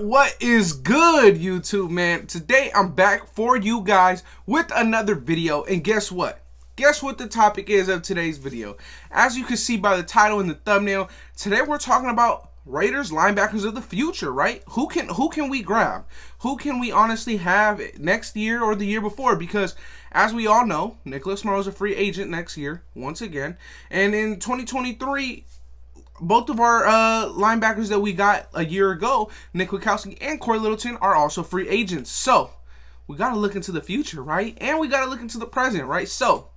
What is good, YouTube, man? Today I'm back for you guys with another video, and guess what? Guess what the topic is of today's video? As you can see by the title and the thumbnail, today we're talking about Raiders linebackers of the future, right? Who can we grab? Who can we honestly have next year or the year before? Because as we all know, Nicholas Morrow's a free agent next year once again, and in 2023. Both of our linebackers that we got a year ago, Nick Witkowski and Corey Littleton, are also free agents. So, we got to look into the future, right? And we got to look into the present, right? So,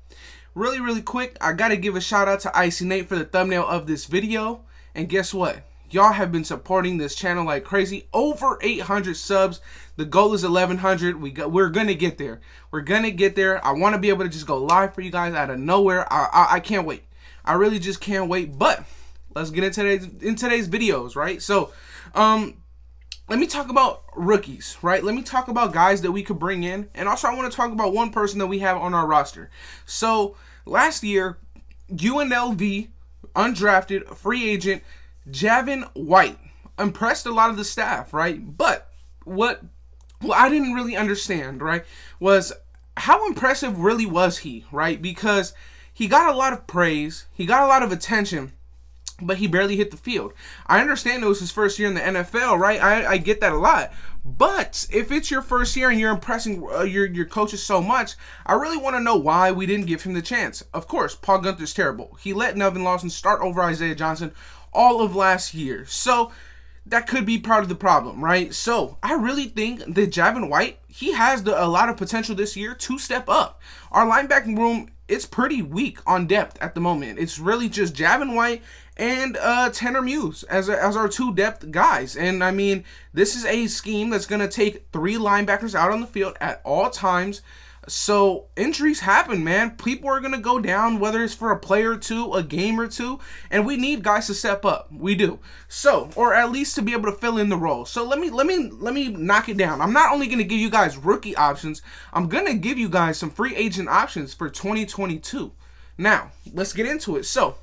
really quick, I got to give a shout out to Icy Nate for the thumbnail of this video. And guess what? Y'all have been supporting this channel like crazy. Over 800 subs. The goal is 1,100. We're going to get there. We're going to get there. I want to be able to just go live for you guys out of nowhere. I can't wait. I really just can't wait. But let's get into today's videos, right? So, let me talk about rookies, right? Let me talk about guys that we could bring in. And also, I want to talk about one person that we have on our roster. So, last year, UNLV, undrafted, free agent, Javin White, impressed a lot of the staff, right? But what I didn't really understand, right, was how impressive really was he, right? Because he got a lot of praise, he got a lot of attention, but he barely hit the field. I understand it was his first year in the NFL, right? I get that a lot. But if it's your first year and you're impressing your coaches so much, I really want to know why we didn't give him the chance. Of course, Paul Guenther's terrible. He let Nevin Lawson start over Isaiah Johnson all of last year. So that could be part of the problem, right? So I really think that Javin White, he has a lot of potential this year to step up. Our linebacking room, it's pretty weak on depth at the moment. It's really just Javin White and Tanner Muse as our two depth guys. And I mean, this is a scheme that's going to take 3 linebackers out on the field at all times. So injuries happen, man. People are going to go down, whether it's for a player or two, a game or two, and we need guys to step up. We do. So, or at least to be able to fill in the role. So let me knock it down. I'm not only going to give you guys rookie options, I'm going to give you guys some free agent options for 2022. Now, let's get into it. So,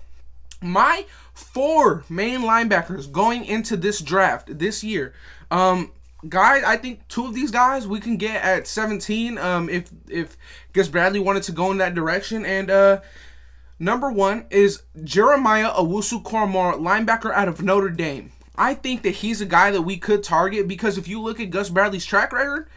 my 4 main linebackers going into this draft this year. Guys, I think 2 of these guys we can get at 17 if Gus Bradley wanted to go in that direction. And number 1 is Jeremiah Owusu-Koramoah, linebacker out of Notre Dame. I think that he's a guy that we could target because if you look at Gus Bradley's track record,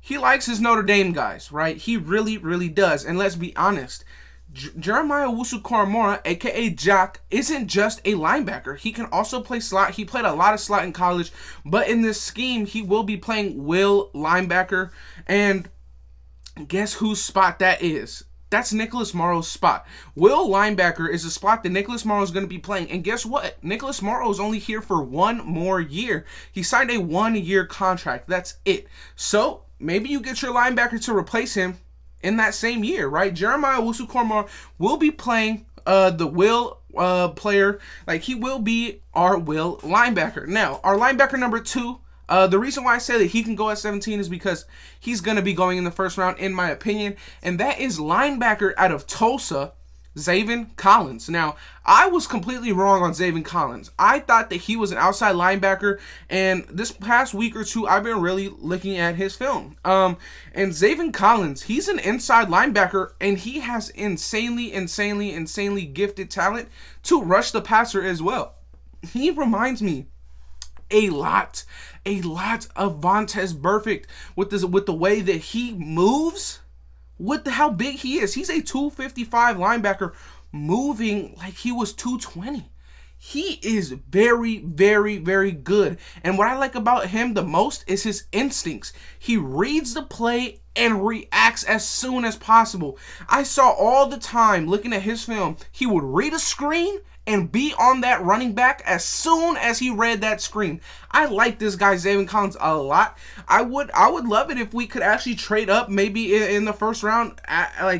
he likes his Notre Dame guys, right? He really does. And let's be honest, Jeremiah Owusu-Koramoah, aka Jack, isn't just a linebacker. He can also play slot. He played a lot of slot in college, but in this scheme, he will be playing will linebacker. And guess whose spot that is? That's Nicholas Morrow's spot. Will linebacker is a spot that Nicholas Morrow is going to be playing. And guess what? Nicholas Morrow is only here for 1 more year. He signed a 1-year contract. That's it. So maybe you get your linebacker to replace him in that same year, right? Jeremiah Owusu-Koramoah will be playing the will player. Like, he will be our will linebacker. Now, our linebacker number 2, the reason why I say that he can go at 17 is because he's going to be going in the first round, in my opinion, and that is linebacker out of Tulsa, Xavier Collins. Now, I was completely wrong on Xavier Collins. I thought that he was an outside linebacker, and this past week or two, I've been really looking at his film. And Xavier Collins, he's an inside linebacker, and he has insanely gifted talent to rush the passer as well. He reminds me a lot of Vontaze Burfict with the way that he moves. With how big he is. He's a 255 linebacker moving like he was 220. He is very good. And what I like about him the most is his instincts. He reads the play and reacts as soon as possible. I saw all the time looking at his film, he would read a screen and be on that running back as soon as he read that screen. I like this guy Xavier Collins a lot. I would love it if we could actually trade up maybe in the first round,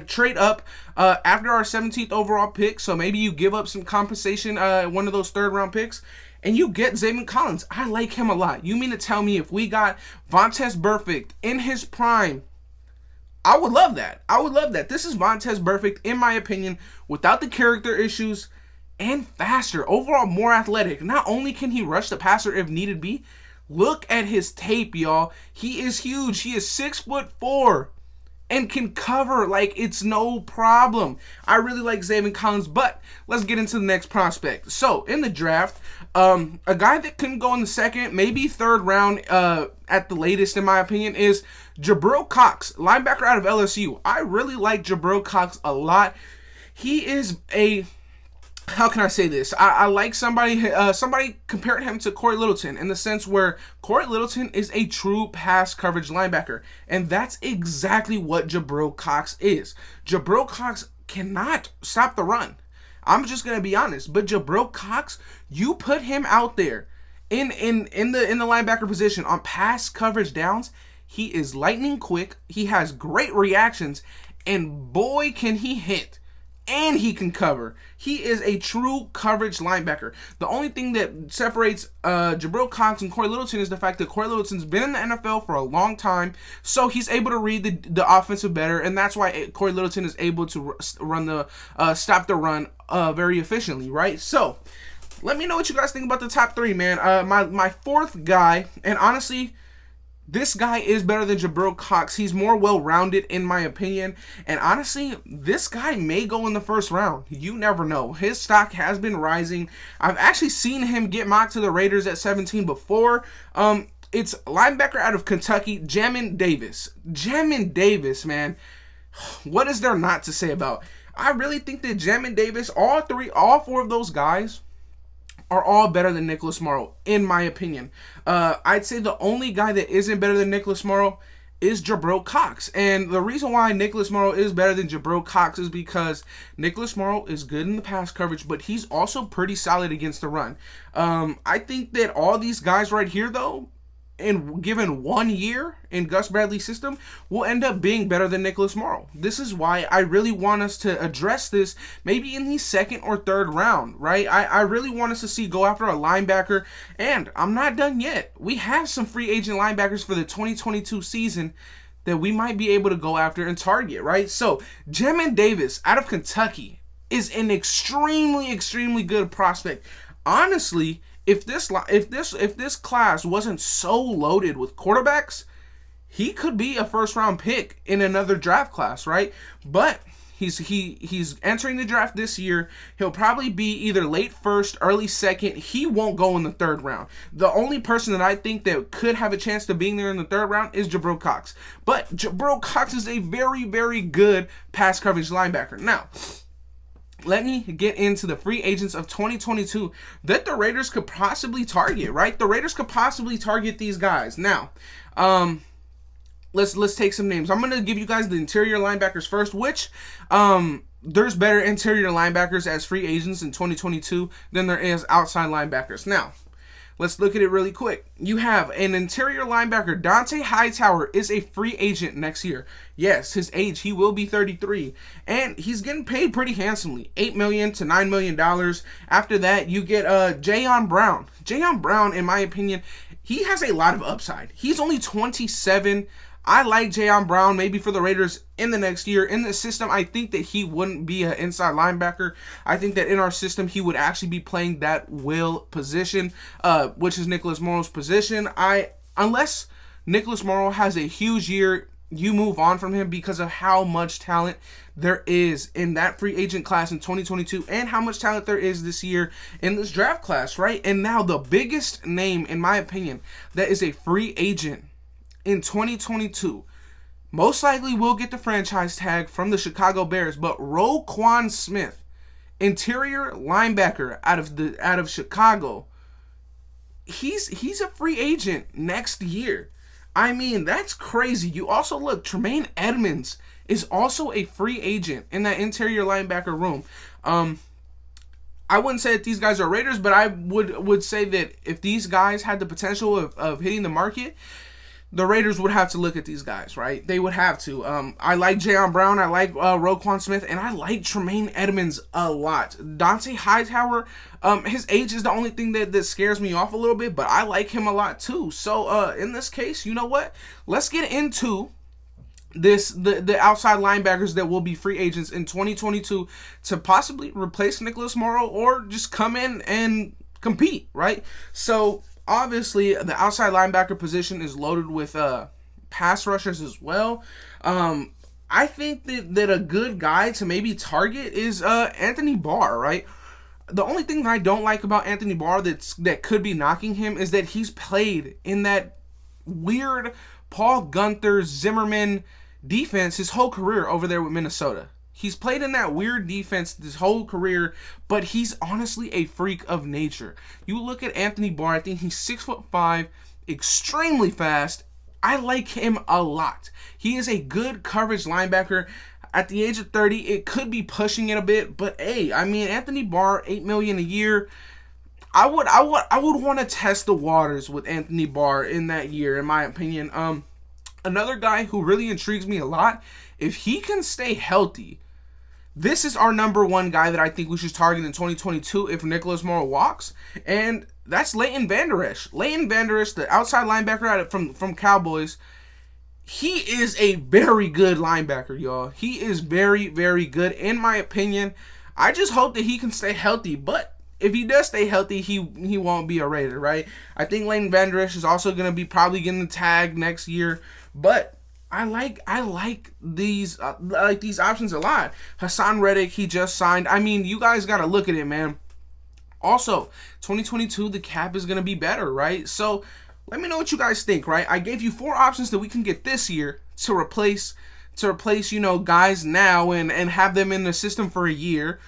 trade up after our 17th overall pick. So maybe you give up some compensation, one of those 3rd round picks, and you get Xavier Collins. I like him a lot. You mean to tell me if we got Vontaze Burfict in his prime, I would love that. I would love that. This is Vontaze Burfict, in my opinion, without the character issues, and faster. Overall, more athletic. Not only can he rush the passer if needed be, Look at his tape, y'all. He is huge. He is 6'4" and can cover like it's no problem. I really like Xavier Collins, but let's get into the next prospect. So in the draft, a guy that couldn't go in the second, maybe third round at the latest, in my opinion, is Jabril Cox, linebacker out of LSU. I really like Jabril Cox a lot. He is a, how can I say this? I like somebody compared him to Corey Littleton in the sense where Corey Littleton is a true pass coverage linebacker. And that's exactly what Jabril Cox is. Jabril Cox cannot stop the run. I'm just going to be honest. But Jabril Cox, you put him out there in the linebacker position on pass coverage downs, he is lightning quick. He has great reactions. And boy, can he hit. And he can cover. He is a true coverage linebacker. The only thing that separates Jabril Cox and Corey Littleton is the fact that Corey Littleton's been in the NFL for a long time, so he's able to read the offensive better, and that's why Corey Littleton is able to stop the run very efficiently, right? So, let me know what you guys think about the top three, man. My fourth guy, and honestly, this guy is better than Jabril Cox. He's more well-rounded, in my opinion. And honestly, this guy may go in the first round. You never know. His stock has been rising. I've actually seen him get mocked to the Raiders at 17 before. It's linebacker out of Kentucky, Jamin Davis. Jamin Davis, man. What is there not to say about? I really think that Jamin Davis, all four of those guys, are all better than Nicholas Morrow, in my opinion. I'd say the only guy that isn't better than Nicholas Morrow is Jabril Cox. And the reason why Nicholas Morrow is better than Jabril Cox is because Nicholas Morrow is good in the pass coverage, but he's also pretty solid against the run. I think that all these guys right here, though, and given 1 year in Gus Bradley's system, will end up being better than Nicholas Morrow. This is why I really want us to address this maybe in the second or third round, right? I really want us to see go after a linebacker, and I'm not done yet. We have some free agent linebackers for the 2022 season that we might be able to go after and target, right? So, Jamin Davis out of Kentucky is an extremely good prospect. Honestly, if this class wasn't so loaded with quarterbacks, he could be a first round pick in another draft class, right? But he's entering the draft this year. He'll probably be either late first, early second. He won't go in the third round. The only person that I think that could have a chance to being there in the third round is Jabril Cox. But Jabril Cox is a very good pass coverage linebacker. Now, let me get into the free agents of 2022 that the Raiders could possibly target, right? The Raiders could possibly target these guys. Now, let's take some names. I'm going to give you guys the interior linebackers first, which there's better interior linebackers as free agents in 2022 than there is outside linebackers. Now, let's look at it really quick. You have an interior linebacker. Dont'a Hightower is a free agent next year. Yes, his age, he will be 33. And he's getting paid pretty handsomely. $8 million to $9 million. After that, you get Jayon Brown. Jayon Brown, in my opinion, he has a lot of upside. He's only 27. I like Jayon Brown maybe for the Raiders in the next year. In the system, I think that he wouldn't be an inside linebacker. I think that in our system, he would actually be playing that will position, which is Nicholas Morrow's position. Unless Nicholas Morrow has a huge year, you move on from him because of how much talent there is in that free agent class in 2022 and how much talent there is this year in this draft class, right? And now the biggest name, in my opinion, that is a free agent in 2022, most likely will get the franchise tag from the Chicago Bears, but Roquan Smith, interior linebacker out of Chicago, he's a free agent next year. I mean, that's crazy. You also look, Tremaine Edmonds is also a free agent in that interior linebacker room. I wouldn't say that these guys are Raiders, but I would say that if these guys had the potential of hitting the market, the Raiders would have to look at these guys, right? They would have to. I like Jayon Brown. I like Roquan Smith. And I like Tremaine Edmonds a lot. Dont'a Hightower, his age is the only thing that scares me off a little bit. But I like him a lot too. So in this case, you know what? Let's get into the outside linebackers that will be free agents in 2022 to possibly replace Nicholas Morrow or just come in and compete, right? So obviously the outside linebacker position is loaded with pass rushers as well. I think that a good guy to maybe target is Anthony Barr, right? The only thing that I don't like about Anthony Barr that could be knocking him is that he's played in that weird Paul Gunther Zimmerman defense his whole career over there with Minnesota. He's played in that weird defense this whole career, but he's honestly a freak of nature. You look at Anthony Barr, I think he's 6'5", extremely fast. I like him a lot. He is a good coverage linebacker. At the age of 30, it could be pushing it a bit, but hey, I mean, Anthony Barr, $8 million a year. I would want to test the waters with Anthony Barr in that year, in my opinion. Another guy who really intrigues me a lot, if he can stay healthy, this is our number one guy that I think we should target in 2022 if Nicholas Morrow walks, and that's Leighton Vander Esch. Leighton Vander Esch, the outside linebacker from Cowboys, he is a very good linebacker, y'all. He is very, very good, in my opinion. I just hope that he can stay healthy, but if he does stay healthy, he won't be a Raider, right? I think Leighton Vander Esch is also going to be probably getting the tag next year, but I like these options a lot. Hassan Reddick, he just signed. I mean, you guys got to look at it, man. Also, 2022, the cap is going to be better, right? So let me know what you guys think, right? I gave you 4 options that we can get this year to replace guys now and have them in the system for a year.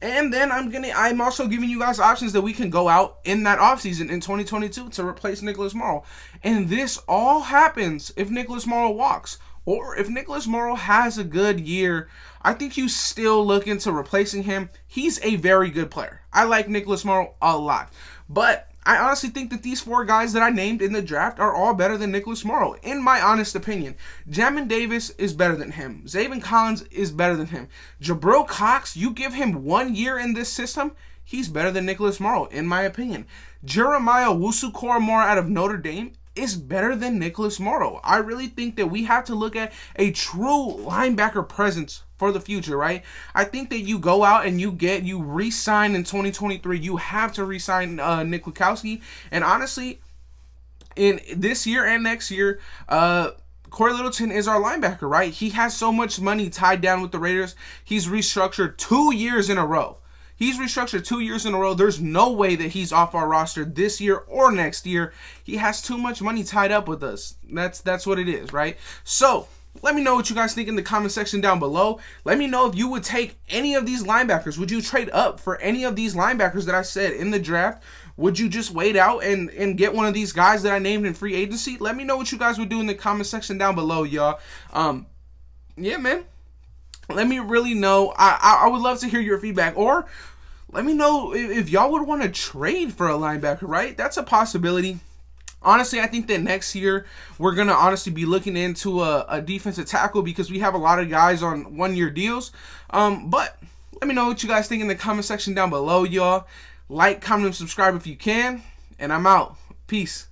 And then I'm also giving you guys options that we can go out in that offseason in 2022 to replace Nicholas Morrow. And this all happens if Nicholas Morrow walks. Or if Nicholas Morrow has a good year, I think you still look into replacing him. He's a very good player. I like Nicholas Morrow a lot. But I honestly think that these 4 guys that I named in the draft are all better than Nicholas Morrow, in my honest opinion. Jamin Davis is better than him. Xavier Collins is better than him. Jabril Cox, you give him 1 year in this system, he's better than Nicholas Morrow, in my opinion. Jeremiah Owusu-Koramoah out of Notre Dame is better than Nicholas Morrow. I really think that we have to look at a true linebacker presence for the future, right? I think that you go out and you re-sign in 2023. You have to re-sign Nick Lukowski. And honestly, in this year and next year, Corey Littleton is our linebacker, right? He has so much money tied down with the Raiders. He's restructured 2 years in a row. There's no way that he's off our roster this year or next year. He has too much money tied up with us. That's what it is, right? So let me know what you guys think in the comment section down below. Let me know if you would take any of these linebackers. Would you trade up for any of these linebackers that I said in the draft? Would you just wait out and get one of these guys that I named in free agency? Let me know what you guys would do in the comment section down below, y'all. Yeah, man. Let me really know. I would love to hear your feedback. Or let me know if y'all would want to trade for a linebacker, right? That's a possibility. Honestly, I think that next year we're going to honestly be looking into a defensive tackle because we have a lot of guys on 1-year deals. But let me know what you guys think in the comment section down below, y'all. Like, comment, and subscribe if you can. And I'm out. Peace.